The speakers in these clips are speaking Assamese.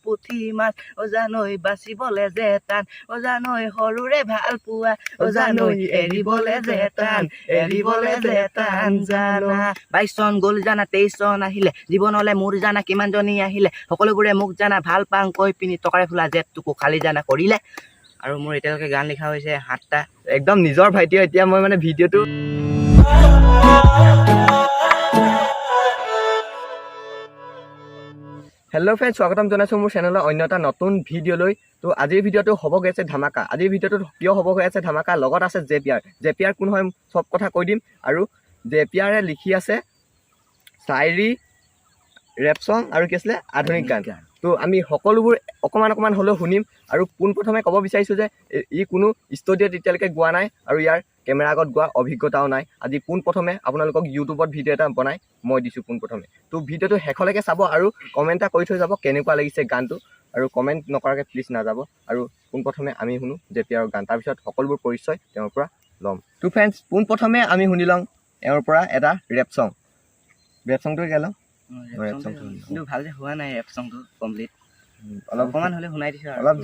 পুঠি মাছ জানৈ বাচিবলে যে টান জানৈ সৰুৰে ভাল পোৱা জানৈ এৰিবলে যে টান জানা 22 চন গ'ল জানা 23 চন আহিলে জীৱনলে মোৰ জানা কিমানজনী আহিলে সকলোবোৰে মোক জানা ভাল পাং কৈ পিনি টকাৰে ফুলা জেপটোকো খালি জানা কৰিলে আৰু মোৰ এতিয়ালৈকে গান লিখা হৈছে 7টা একদম নিজৰ ভাইটি এতিয়া মই মানে ভিডিঅ'টো হেল্ল' ফ্ৰেণ্ডছ স্বাগতম জনাইছোঁ মোৰ চেনেলৰ অন্য এটা নতুন ভিডিঅ'লৈ তো আজিৰ ভিডিঅ'টো হ'ব গৈ আছে ধামাকা আজিৰ ভিডিঅ'টোত কিয় হ'ব গৈ আছে ধামাকা লগত আছে জেপিয়াৰ কোন হয় চব কথা কৈ দিম আৰু জেপিয়াৰে লিখি আছে শায়ৰী ৰেপ ছং আৰু কি আছিলে আধুনিক গান তো আমি সকলোবোৰ অকণমান হ'লেও শুনিম আৰু পোনপ্ৰথমে ক'ব বিচাৰিছোঁ যে ই কোনো ষ্টুডিঅ'ত এতিয়ালৈকে গোৱা নাই আৰু ইয়াৰ কেমেৰা আগত গোৱা অভিজ্ঞতাও নাই আজি পোনপ্ৰথমে আপোনালোকক ইউটিউবত ভিডিঅ' এটা বনাই মই দিছোঁ পোনপ্ৰথমে তো ভিডিঅ'টো শেষলৈকে চাব আৰু কমেণ্ট এটা কৰি থৈ যাব কেনেকুৱা লাগিছে গানটো আৰু কমেণ্ট নকৰাকৈ প্লিজ নাযাব আৰু পোনপ্ৰথমে আমি শুনো জেপিয়াৰৰ গান তাৰপিছত সকলোবোৰ পৰিচয় তেওঁৰ পৰা ল'ম তো ফ্ৰেণ্ডছ পোনপ্ৰথমে আমি শুনি লওঁ এওঁৰ পৰা এটা ৰেপ ছংটো গাই লওঁ কিন্তু ভাল যে হোৱা নাই ৰেপ ছংটো কমপ্লিট অকণমান হ'লে শুনাই দিছোঁ অলপ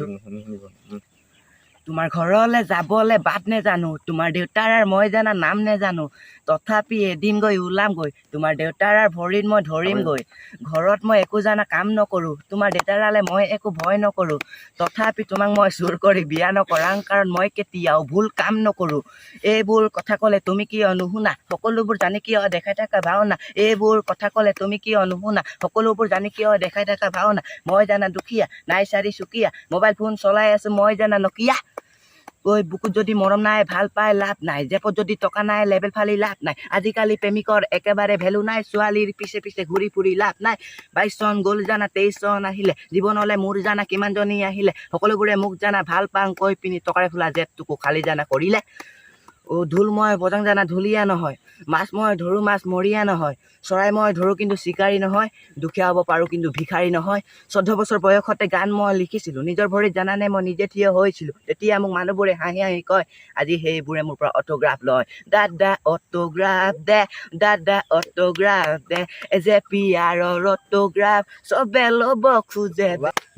তোমাৰ ঘৰলৈ যাবলৈ বাট নেজানো তোমাৰ দেউতাৰ আৰু মই জানা নাম নেজানো তথাপি এদিন গৈ ওলামগৈ তোমাৰ দেউতাৰ আৰু ভৰিত মই ধৰিমগৈ ঘৰত মই একো জানা কাম নকৰোঁ তোমাৰ দেউতাৰালে মই একো ভয় নকৰোঁ তথাপি তোমাক মই চুৰ কৰি বিয়া নকৰাং কাৰণ মই কেতিয়াও ভুল কাম নকৰোঁ এইবোৰ কথা ক'লে তুমি কিয় নুশুনা সকলোবোৰ জানি কিয় দেখাই থাকা ভাওনা এইবোৰ কথা ক'লে তুমি কিয় নুশুনা সকলোবোৰ জানি কিয় দেখাই থাকা ভাওনা মই জানা দুখীয়া নাই চাৰিচুকীয়া মোবাইল ফোন চলাই আছোঁ মই জানা নকিয়া ঐ বুকুত যদি মৰম নাই ভাল পাই লাভ নাই জেপত যদি টকা নাই লেবেল ফালি লাভ নাই আজিকালি প্ৰেমিকৰ একেবাৰে ভেলু নাই ছোৱালীৰ পিছে পিছে ঘূৰি ফুৰি লাভ নাই 22 চন গ'ল জানা 23 চন আহিলে জীৱনলে মোৰ জানা কিমানজনী আহিলে সকলোবোৰে মোক জানা ভাল পাং কৈ পিনি টকাৰে ফুলা জেপটোকো খালি জানা কৰিলে ঢোল মই বজাং জানা ঢুলীয়া নহয় মাছ মই ধৰোঁ মাছ মৰিয়া নহয় চৰাই মই ধৰোঁ কিন্তু চিকাৰী নহয় দুখীয়া হ'ব পাৰোঁ কিন্তু ভিখাৰী নহয় 14 বছৰ বয়সতে গান মই লিখিছিলোঁ নিজৰ ভৰিত জানানে মই নিজে থিয় হৈছিলোঁ তেতিয়া মোক মানুহবোৰে হাঁহি হাঁহি কয় আজি সেইবোৰে মোৰ পৰা অট'গ্ৰাফ লয় দাদা অট'গ্ৰাফ দে জেপিয়াৰৰ অট'গ্ৰাফ চবে ল'ব খোজে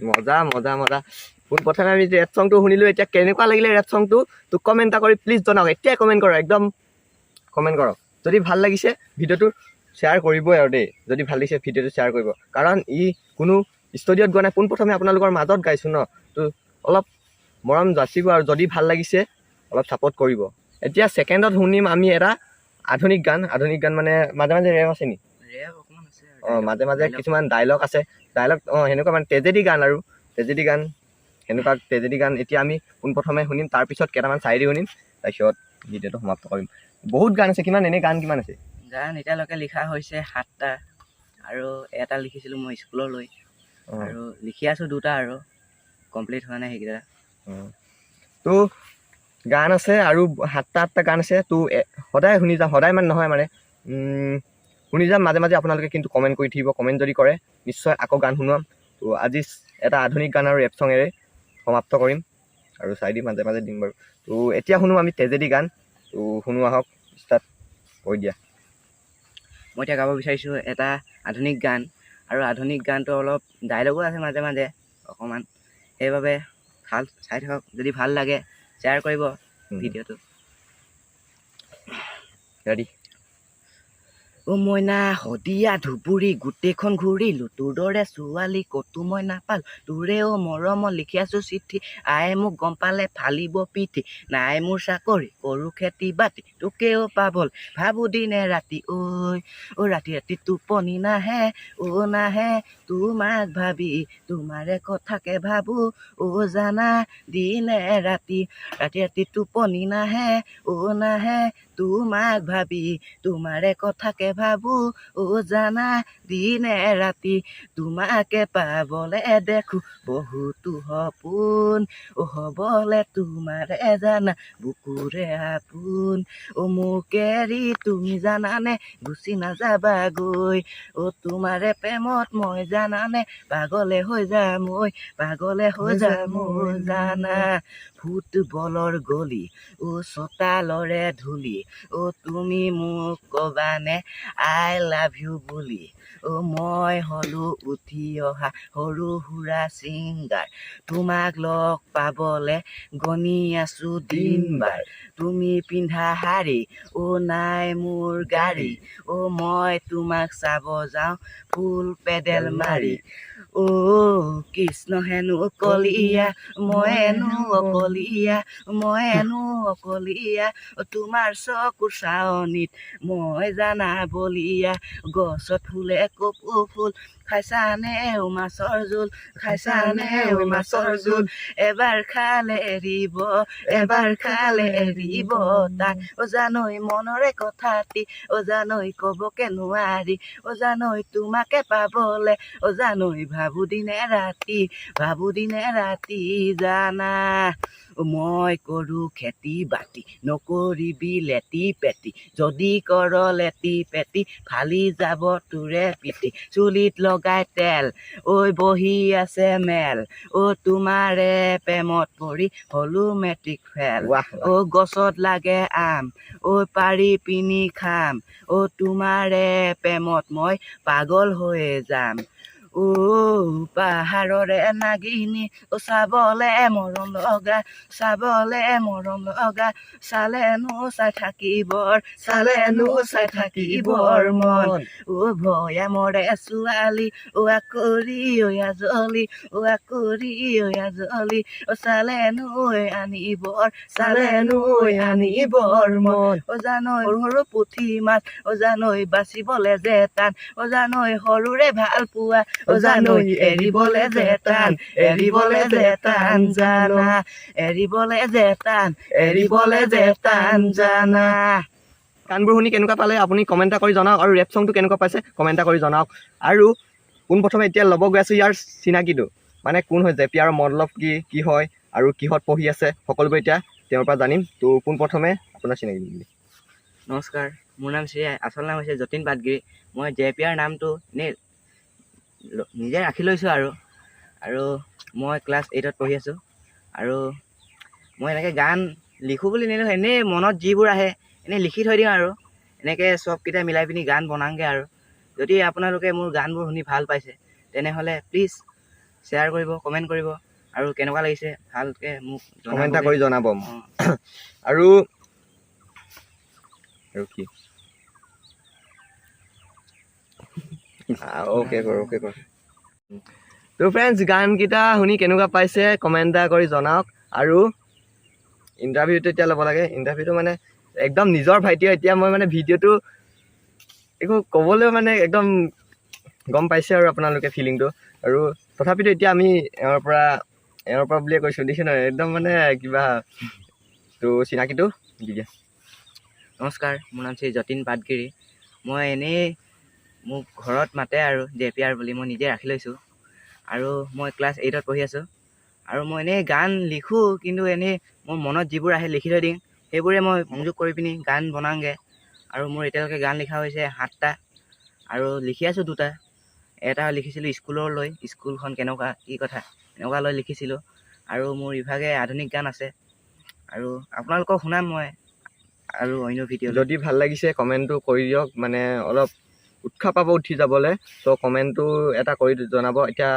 মজা পোনপ্ৰথমে আমি ৰেপ ছংটো শুনিলোঁ এতিয়া কেনেকুৱা লাগিলে ৰেপ ছংটো তোক কমেণ্ট এটা কৰি প্লিজ জনাওক এতিয়াই কমেণ্ট কৰক একদম কমেণ্ট কৰক যদি ভাল লাগিছে ভিডিঅ'টো শ্বেয়াৰ কৰিবই আৰু দেই যদি ভাল লাগিছে ভিডিঅ'টো শ্বেয়াৰ কৰিব কাৰণ ই কোনো ষ্টুডিঅ'ত গোৱা নাই পোনপ্ৰথমে আপোনালোকৰ মাজত গাইছোঁ ন তো অলপ মৰম যাচিব আৰু যদি ভাল লাগিছে অলপ ছাপোৰ্ট কৰিব এতিয়া ছেকেণ্ডত শুনিম আমি এটা আধুনিক গান মানে মাজে মাজে ৰেপ আছে নি মাজে মাজে কিছুমান ডাইলগ আছে সেনেকুৱা মানে ট্ৰেজেডি গান এতিয়া আমি পোনপ্ৰথমে শুনিম তাৰপিছত কেইটামান চাইৰি শুনিম তাৰপিছত ভিডিঅ'টো সমাপ্ত কৰিম বহুত গান আছে কিমান আছে গান এতিয়ালৈকে লিখা হৈছে 7টা আৰু এটা লিখিছিলোঁ মই স্কুললৈ আৰু লিখি আছোঁ 2টা আৰু কমপ্লিট হোৱা নাই সেইকেইটা তো গান আছে আৰু 7টা গান আছে তো সদায় শুনি যাম সদায় মানে নহয় মানে শুনি যাম মাজে মাজে আপোনালোকে কিন্তু কমেণ্ট কৰি থাকিব কমেণ্ট যদি কৰে নিশ্চয় আকৌ গান শুনাম তো আজি এটা আধুনিক গান আৰু ৰেপ ছঙেৰে সমাপ্ত কৰিম আৰু চাইডি মাজে মাজে দিম বাৰু তো এতিয়া শুনো আমি ট্ৰেজেডি গান তো শুনো আহক ষ্টাৰ্ট কৰি দিয়া মই এতিয়া গাব বিচাৰিছোঁ এটা আধুনিক গান আৰু আধুনিক গানটো অলপ ডাইলগো আছে মাজে মাজে অকণমান সেইবাবে ভাল চাই থাকক যদি ভাল লাগে শ্বেয়াৰ কৰিব ভিডিঅ'টো ৰেডি মইনা শদিয়া ধুবুৰী গোটেইখন ঘূৰিলোঁ তোৰ দৰে ছোৱালী ক'তো মই নাপালোঁ তোৰেও মৰমত লিখি আছোঁ চিঠি আয়ে মোক গম পালে ফালিব পিঠি নাই মোৰ চাকৰি কৰোঁ খেতি বাতি তোকেও পাবল ভাবোঁ দিনে ৰাতি ঐ ৰাতি টোপনি নাহে নাহে তোমাক ভাবি তোমাৰে কথাকে ভাবোঁ জানা দিনে ৰাতি টোপনি নাহে নাহে তোমাক ভাবি তোমাৰে কথাকে ভাবোঁ জানা দিনে ৰাতি তোমাকে পাবলে দেখোঁ বহুতো সপোন হ'বলে তোমাৰে জানা বুকুৰে আপোন মোক এৰি তুমি জানানে গুচি নাযাবাগৈ তোমাৰে প্ৰেমত মই জানানে পাগলে হৈ যাম জানা ফুটবলৰ গলি চোতালৰে ধূলি তুমি মোক ক'বানে আই লাভ ইউ বুলি মই হলো উঠি অহা সৰু সুৰা ছিংগাৰ তোমাক লগ পাবলে গণি আছো দিন বাৰ তুমি পিন্ধা শাৰী নাই মোৰ গাড়ী মই তোমাক চাব যাওঁ ফুল পেডেল মাৰি কৃষ্ণ হেনো কলিয়া মই হেনো অকলীয়া তোমাৰ চকুৰ চাৱনিত মই জানা বলিয়া গছত ফুলে কপৌ ফুল খাইছানে মাছৰ জোল এবাৰ খালে এৰিব তাই জানৈ মনৰে কথাটি জানৈ কবকে নোৱাৰি জানৈ তোমাকে পাবলে জানৈ ভাবো দিনে ৰাতি জানা মই কৰো খেতি বাতি নকৰিবি লেটি পেটি যদি কৰ লেটি পেটি ফালি যাব তোৰে পিঠি চুলিত লগাই তেল বহি আছে মেল তোমাৰে প্ৰেমত পৰি হলো মেট্ৰিক ফেল গছত লাগে আম পাৰি পিনি খাম তোমাৰে প্ৰেমত মই পাগল হৈ যাম পাহাৰৰে নাগিনী চাবলে মৰম লগা চালেনো চাই থাকিবৰ মন ভয়ামৰে ছোৱালী আকৰি আজলি চালেনো আনিবৰ মন জানৈ সৰু পুঠি মাছ জানৈ বাচিবলে যে টান জানৈ সৰুৰে ভাল পোৱা জানৈ এৰিবলে যে টান জানা এৰিবলে যে টান জানা গানবোৰ শুনি কেনেকুৱা পালে আপুনি কমেণ্ট এটা কৰি জনাওক আৰু ৰেপ ছংটো কেনেকুৱা পাইছে কমেণ্ট এটা কৰি জনাওক আৰু পোনপ্ৰথমে এতিয়া ল'ব গৈ আছোঁ ইয়াৰ চিনাকিটো মানে কোন হয় জেপিয়াৰৰ মতলব কি হয় আৰু কিহত পঢ়ি আছে সকলোবোৰ এতিয়া তেওঁৰ পৰা জানিম তো পোনপ্ৰথমে আপোনাৰ চিনাকি দিম নমস্কাৰ মোৰ নাম আচল নাম হৈছে যতীন পাটগিৰি মই জেপিয়াৰ নামটো নিজে ৰাখি লৈছোঁ আৰু মই ক্লাছ 8ত পঢ়ি আছোঁ আৰু মই এনেকৈ গান লিখোঁ বুলি নিলিখোঁ এনেই মনত যিবোৰ আহে এনেই লিখি থৈ দিওঁ আৰু এনেকৈ চবকেইটা মিলাই পিনি গান বনাওঁগৈ আৰু যদি আপোনালোকে মোৰ গানবোৰ শুনি ভাল পাইছে তেনেহ'লে প্লিজ শ্বেয়াৰ কৰিব কমেণ্ট কৰিব আৰু কেনেকুৱা লাগিছে ভালকৈ মোক কমেণ্ট এটা কৰি জনাব আৰু কি অ'কে কৰ তো ফ্ৰেণ্ডছ গানকেইটা শুনি কেনেকুৱা পাইছে কমেণ্ট এটা কৰি জনাওক আৰু ইণ্টাৰভিউটো এতিয়া ল'ব লাগে ইণ্টাৰভিউটো মানে একদম নিজৰ ভাইটিয়ে এতিয়া মই মানে ভিডিঅ'টো একো ক'বলৈ মানে একদম গম পাইছে আৰু আপোনালোকে ফিলিংটো আৰু তথাপিতো এতিয়া আমি এওঁৰ পৰা বুলিয়ে কৈছোঁ দেখিছে নহয় একদম মানে কিবা তো চিনাকিটো দি দিয়া নমস্কাৰ মোৰ নাম শ্ৰী যতীন পাটগিৰি মই এনেই মোক ঘৰত মাতে আৰু জেপিয়াৰ বুলি মই নিজে ৰাখি লৈছোঁ আৰু মই ক্লাছ 8ত পঢ়ি আছোঁ আৰু মই এনেই গান লিখোঁ কিন্তু এনেই মোৰ মনত যিবোৰ আহে লিখি থৈ দিওঁ সেইবোৰে মই সংযোগ কৰি পিনি গান বনাওঁগৈ আৰু মোৰ এতিয়ালৈকে গান লিখা হৈছে 7টা আৰু লিখি আছোঁ 2টা এটা লিখিছিলোঁ স্কুলখন কেনেকুৱা কি কথা এনেকুৱা লৈ লিখিছিলোঁ আৰু মোৰ ইভাগে আধুনিক গান আছে আৰু আপোনালোকক শুনাম মই আৰু অন্য ভিডিঅ' যদি ভাল লাগিছে কমেণ্টটো কৰি দিয়ক মানে অলপ উৎসাহ পাব উঠি যাবলৈ ত' কমেণ্টটো এটা কৰি জনাব এতিয়া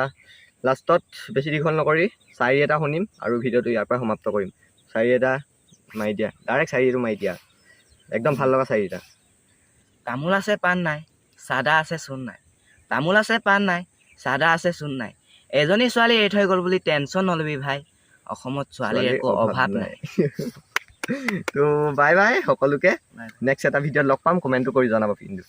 লাষ্টত বেছি দীঘল নকৰি চাৰি এটা শুনিম আৰু ভিডিঅ'টো ইয়াৰ পৰা সমাপ্ত কৰিম চাৰি এটা মাৰি দিয়া ডাইৰেক্ট চাৰিটো মাৰি দিয়া একদম ভাল লগা চাৰিটা তামোল আছে পাণ নাই চাদা আছে চূণ নাই তামোল আছে পাণ নাই চাদা আছে চূণ নাই এজনী ছোৱালী এৰি থৈ গ'ল বুলি টেনশ্যন নল'বি ভাই অসমত ছোৱালীৰ একো অভাৱ নাই তো বাই বাই সকলোকে নেক্সট এটা ভিডিঅ'ত লগ পাম কমেণ্টটো কৰি জনাব কিন্তু